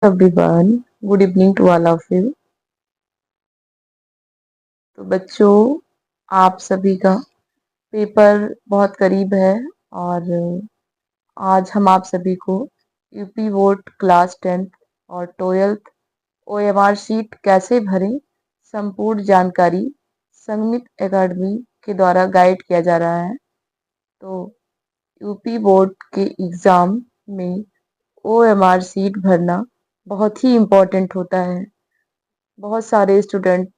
Everyone, good evening to all of you। तो बच्चों, आप सभी का पेपर बहुत करीब है और आज हम आप सभी को यूपी बोर्ड क्लास 10th और 12th ओएमआर शीट कैसे भरें संपूर्ण जानकारी संगमित एकेडमी के द्वारा गाइड किया जा रहा है। तो यूपी बोर्ड के एग्ज़ाम में ओएमआर शीट भरना बहुत ही इम्पोर्टेंट होता है। बहुत सारे स्टूडेंट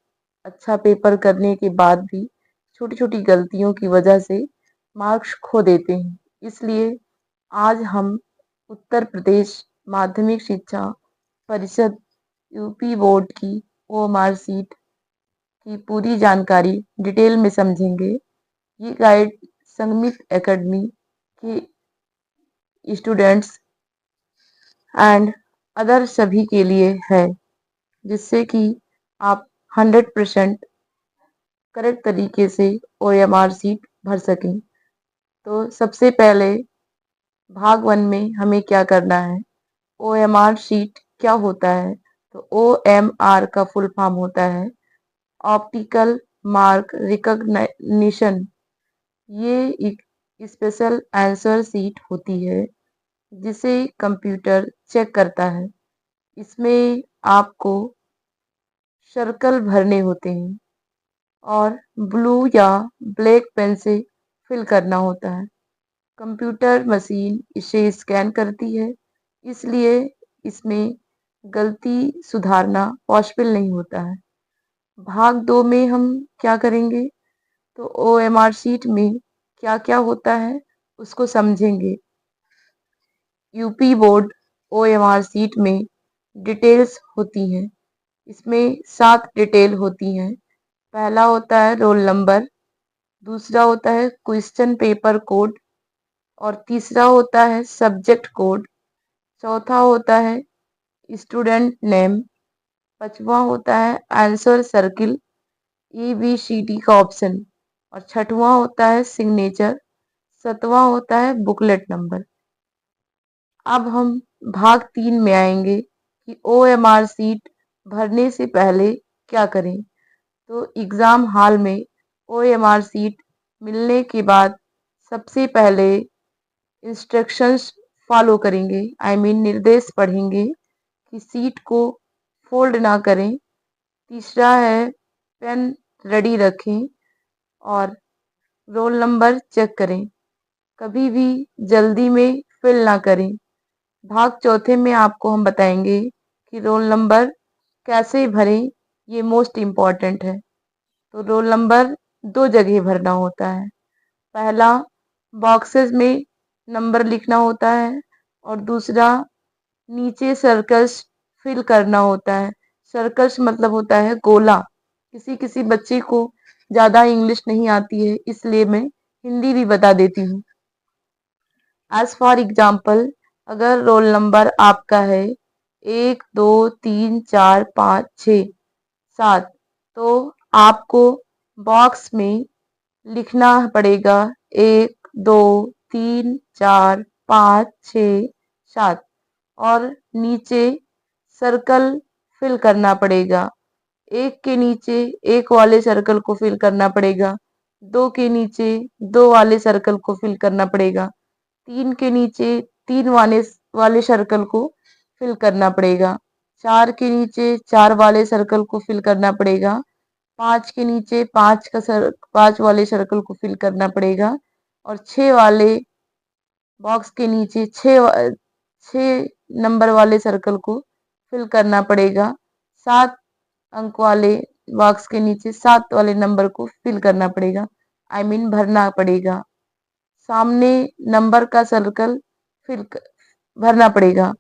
अच्छा पेपर करने के बाद भी छोटी-छोटी गलतियों की वजह से मार्क्स खो देते हैं। इसलिए आज हम उत्तर प्रदेश माध्यमिक शिक्षा परिषद यूपी बोर्ड की ओएमआर शीट की पूरी जानकारी डिटेल में समझेंगे। ये गाइड संगमित एकेडमी के स्टूडेंट्स एंड अदर सभी के लिए है, जिससे कि आप 100% करेक्ट तरीके से ओएमआर शीट भर सकें। तो सबसे पहले भाग 1 में हमें क्या करना है, ओएमआर शीट क्या होता है। तो ओएमआर का फुल फॉर्म होता है ऑप्टिकल मार्क रिकॉग्निशन। ये एक स्पेशल आंसर शीट होती है जिसे कंप्यूटर चेक करता है। इसमें आपको सर्कल भरने होते हैं और ब्लू या ब्लैक पेन से फिल करना होता है। कंप्यूटर मशीन इसे स्कैन करती है, इसलिए इसमें गलती सुधारना पॉसिबल नहीं होता है। भाग 2 में हम क्या करेंगे, तो ओएमआर शीट में क्या-क्या होता है उसको समझेंगे। यूपी बोर्ड ओएमआर शीट में डिटेल्स होती हैं। इसमें 7 डिटेल होती हैं। पहला होता है रोल नंबर, दूसरा होता है क्वेश्चन पेपर कोड और तीसरा होता है सब्जेक्ट कोड, चौथा होता है स्टूडेंट नेम, पांचवा होता है आंसर सर्किल ABCD का ऑप्शन और छठवां होता है सिग्नेचर, सातवां होता है बुकलेट नंबर। अब हम भाग 3 में आएंगे कि ओएमआर शीट भरने से पहले क्या करें। तो एग्जाम हॉल में ओएमआर शीट मिलने के बाद सबसे पहले इंस्ट्रक्शंस फॉलो करेंगे, निर्देश पढ़ेंगे कि सीट को फोल्ड ना करें। तीसरा है पेन रेडी रखें और रोल नंबर चेक करें, कभी भी जल्दी में फिल ना करें। भाग चौथे में आपको हम बताएंगे कि रोल नंबर कैसे भरें, ये मोस्ट इम्पॉर्टेंट है। तो रोल नंबर 2 जगह भरना होता है। पहला बॉक्सेस में नंबर लिखना होता है और दूसरा नीचे सर्कल्स फिल करना होता है। सर्कल्स मतलब होता है गोला। किसी किसी बच्चे को ज़्यादा इंग्लिश नहीं आती है, इसलिए मैं हिंदी भी बता देती हूँ। एज फॉर एग्जाम्पल, अगर रोल नंबर आपका है 1 2 3 4 5 6 7, तो आपको बॉक्स में लिखना पड़ेगा 1 2 3 4 5 6 7 और नीचे सर्कल फिल करना पड़ेगा। 1 के नीचे 1 वाले सर्कल को फिल करना पड़ेगा, 2 के नीचे 2 वाले सर्कल को फिल करना पड़ेगा, 3 के नीचे 3 वाले सर्कल को फिल करना पड़ेगा, 4 के नीचे 4 वाले सर्कल को फिल करना पड़ेगा, 5 के नीचे 5 वाले सर्कल को फिल करना पड़ेगा और 6 वाले बॉक्स के नीचे 6 नंबर वाले सर्कल को फिल करना पड़ेगा। 7 अंक वाले बॉक्स के नीचे 7 वाले नंबर को फिल करना पड़ेगा, भरना पड़ेगा। सामने नंबर का सर्कल फिल भरना पड़ेगा,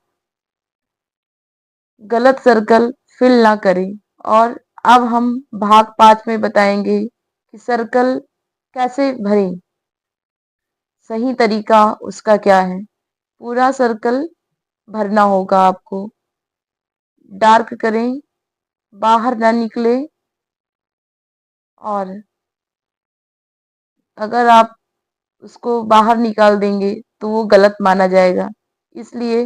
गलत सर्कल फिल ना करें। और अब हम भाग 5 में बताएंगे कि सर्कल कैसे भरें, सही तरीका उसका क्या है। पूरा सर्कल भरना होगा आपको, डार्क करें, बाहर ना निकले और अगर आप उसको बाहर निकाल देंगे तो वो गलत माना जाएगा। इसलिए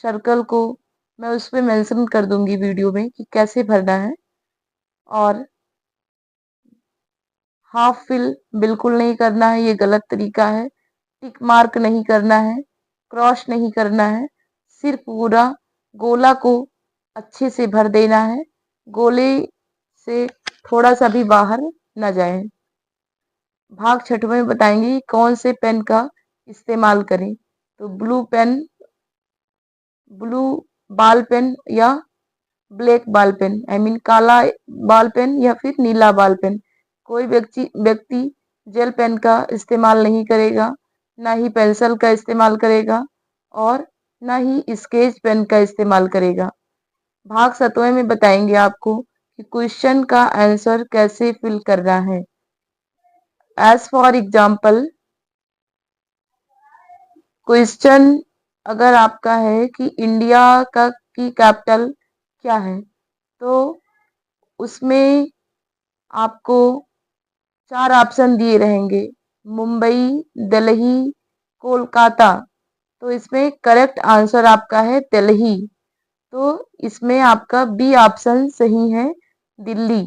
सर्कल को मैं उस पे मेंशन कर दूंगी वीडियो में कि कैसे भरना है। और हाफ फिल बिल्कुल नहीं करना है, ये गलत तरीका है। टिक मार्क नहीं करना है, क्रॉस नहीं करना है, सिर्फ पूरा गोला को अच्छे से भर देना है, गोले से थोड़ा सा भी बाहर न जाए। भाग छठवें में बताएंगे कि कौन से पेन का इस्तेमाल करें। तो ब्लू बॉल पेन या black ball pen, I mean काला बॉल पेन या फिर नीला बॉल पेन। कोई व्यक्ति जेल पेन का इस्तेमाल नहीं करेगा, ना ही पेंसिल का इस्तेमाल करेगा और ना ही स्केच पेन का इस्तेमाल करेगा। भाग 7वें में बताएंगे आपको कि क्वेश्चन का आंसर कैसे फिल करना है। एज फॉर एग्जाम्पल, क्वेश्चन अगर आपका है कि इंडिया का की कैपिटल क्या है, तो उसमें आपको 4 ऑप्शन दिए रहेंगे, मुंबई, दिल्ली, कोलकाता। तो इसमें करेक्ट आंसर आपका है दिल्ली। तो इसमें आपका बी ऑप्शन सही है, दिल्ली।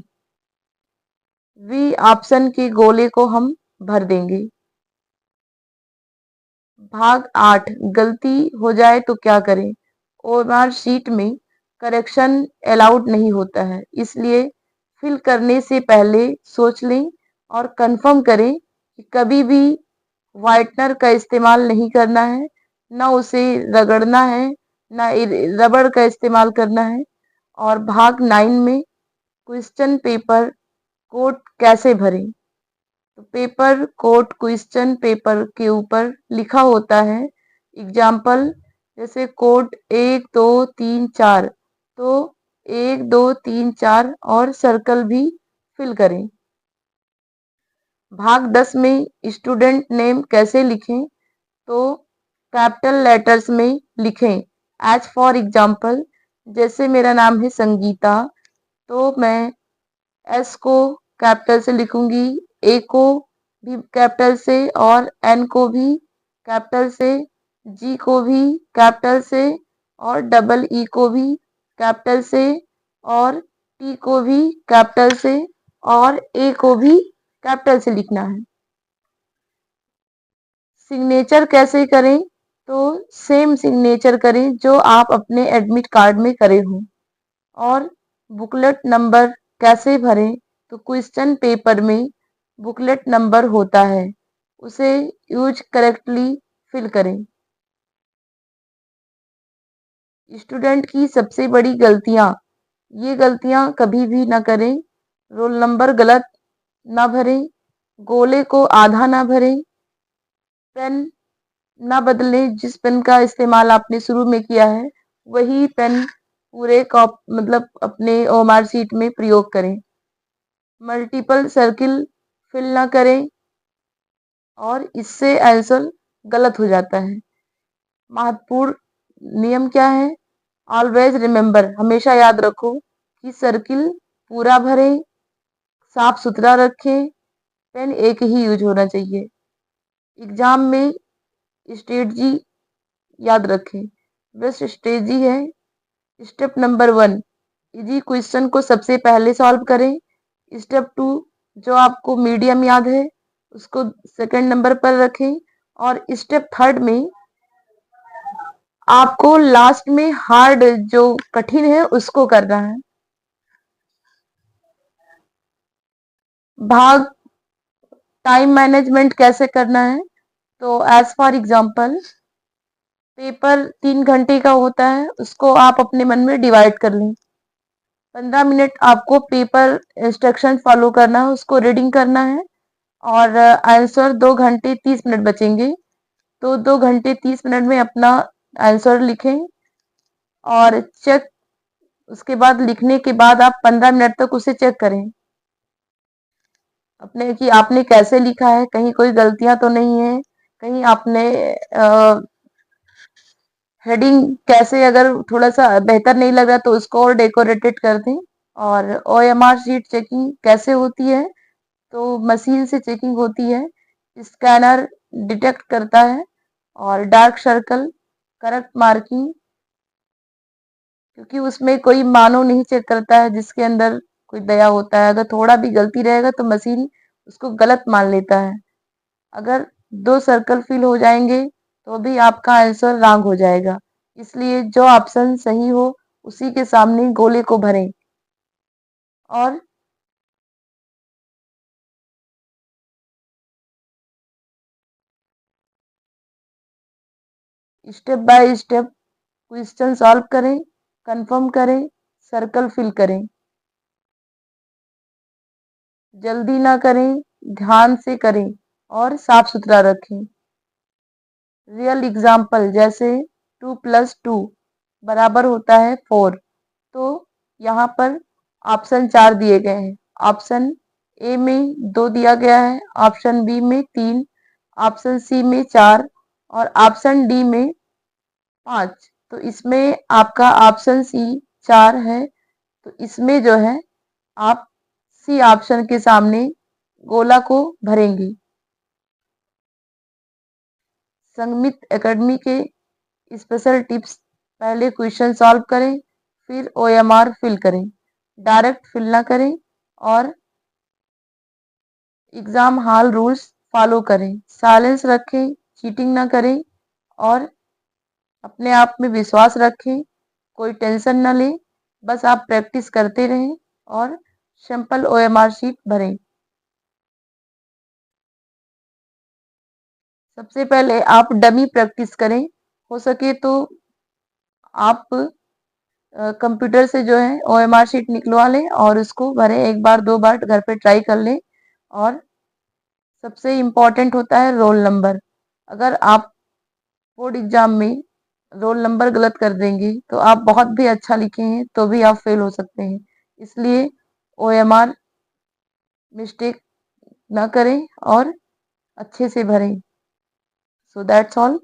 बी ऑप्शन के गोले को हम भर देंगे। भाग 8, गलती हो जाए तो क्या करें। ओएमआर शीट में करेक्शन अलाउड नहीं होता है, इसलिए फिल करने से पहले सोच लें और कंफर्म करें कि कभी भी व्हाइटनर का इस्तेमाल नहीं करना है, ना उसे रगड़ना है, ना रबड़ का इस्तेमाल करना है। और भाग 9 में क्वेश्चन पेपर कोड कैसे भरें। तो पेपर कोड क्वेश्चन पेपर के ऊपर लिखा होता है। एग्जाम्पल जैसे कोड 1 2 3 4, तो 1 2 3 4 और सर्कल भी फिल करें। भाग 10 में स्टूडेंट नेम कैसे लिखें। तो कैपिटल लेटर्स में लिखें। एज फॉर एग्जाम्पल, जैसे मेरा नाम है संगीता, तो मैं एस को कैपिटल से लिखूंगी, ए को भी कैपिटल से और एन को भी कैपिटल से, जी को भी कैपिटल से और डबल ई को भी कैपिटल से और टी को भी कैपिटल से और ए को भी कैपिटल से लिखना है। सिग्नेचर कैसे करें। तो सेम सिग्नेचर करें जो आप अपने एडमिट कार्ड में करे हो। और बुकलेट नंबर कैसे भरें। तो क्वेश्चन पेपर में बुकलेट नंबर होता है, उसे यूज करेक्टली फिल करें। स्टूडेंट की सबसे बड़ी गलतियां, ये गलतियां कभी भी ना करें। रोल नंबर गलत ना भरें, गोले को आधा ना भरें, पेन ना बदलें। जिस पेन का इस्तेमाल आपने शुरू में किया है वही पेन पूरे कॉप मतलब अपने ओएमआर शीट में प्रयोग करें। मल्टीपल सर्किल फिल ना करें और इससे आंसर गलत हो जाता है। महत्वपूर्ण नियम क्या है। ऑलवेज रिमेम्बर, हमेशा याद रखो कि सर्किल पूरा भरें, साफ सुथरा रखें, पेन एक ही यूज होना चाहिए। एग्जाम में स्ट्रेटजी याद रखें। बेस्ट स्ट्रेटजी है स्टेप नंबर 1, इजी क्वेश्चन को सबसे पहले सॉल्व करें। स्टेप 2, जो आपको मीडियम याद है उसको सेकंड नंबर पर रखें। और स्टेप 3 में आपको लास्ट में हार्ड जो कठिन है उसको करना है। भाग टाइम मैनेजमेंट कैसे करना है। तो एज फॉर एग्जांपल, पेपर 3 घंटे का होता है, उसको आप अपने मन में डिवाइड कर लें। 15 मिनट आपको पेपर इंस्ट्रक्शन फॉलो करना है, उसको रीडिंग करना है। और आंसर 2 घंटे 30 मिनट बचेंगे, तो 2 घंटे 30 मिनट में अपना आंसर लिखें। और चेक, उसके बाद लिखने के बाद आप 15 मिनट तक उसे चेक करें अपने कि आपने कैसे लिखा है, कहीं कोई गलतियां तो नहीं है, कहीं आपने हेडिंग कैसे अगर थोड़ा सा बेहतर नहीं लग रहा तो उसको और डेकोरेटेड कर दें। और ओएमआर शीट चेकिंग कैसे होती है। तो मशीन से चेकिंग होती है, स्कैनर डिटेक्ट करता है और डार्क सर्कल, करेक्ट मार्किंग क्योंकि उसमें कोई मानव नहीं चेक करता है जिसके अंदर कोई दया होता है। अगर थोड़ा भी गलती रहेगा तो मशीन उसको गलत मान लेता है। अगर 2 सर्कल फिल हो जाएंगे तो भी आपका आंसर रॉन्ग हो जाएगा। इसलिए जो ऑप्शन सही हो उसी के सामने गोले को भरें और step by step question solve करें, कंफर्म करें, सर्कल फिल करें। जल्दी ना करें, ध्यान से करें और साफ सुथरा रखें। रियल एग्जाम्पल जैसे 2 + 2 बराबर होता है 4। तो यहाँ पर ऑप्शन 4 दिए गए हैं। ऑप्शन ए में 2 दिया गया है, ऑप्शन बी में 3, ऑप्शन सी में 4 और ऑप्शन डी में 5। तो इसमें आपका ऑप्शन सी 4 है। तो इसमें जो है आप सी ऑप्शन के सामने गोला को भरेंगे। संगमित एकेडमी के स्पेशल टिप्स: पहले क्वेश्चन सॉल्व करें, फिर ओएमआर फिल करें, डायरेक्ट फिल ना करें और एग्जाम हॉल रूल्स फॉलो करें, साइलेंस रखें, चीटिंग ना करें और अपने आप में विश्वास रखें। कोई टेंशन ना लें, बस आप प्रैक्टिस करते रहें और सिंपल ओएमआर शीट भरें। सबसे पहले आप डमी प्रैक्टिस करें। हो सके तो आप कंप्यूटर से जो है ओएमआर शीट निकलवा लें और उसको भरें। 1 बार 2 बार घर पे ट्राई कर लें। और सबसे इम्पोर्टेंट होता है रोल नंबर। अगर आप बोर्ड एग्जाम में रोल नंबर गलत कर देंगे तो आप बहुत भी अच्छा लिखे हैं तो भी आप फेल हो सकते हैं। इसलिए ओएमआर मिस्टेक ना करें और अच्छे से भरें। So that's all.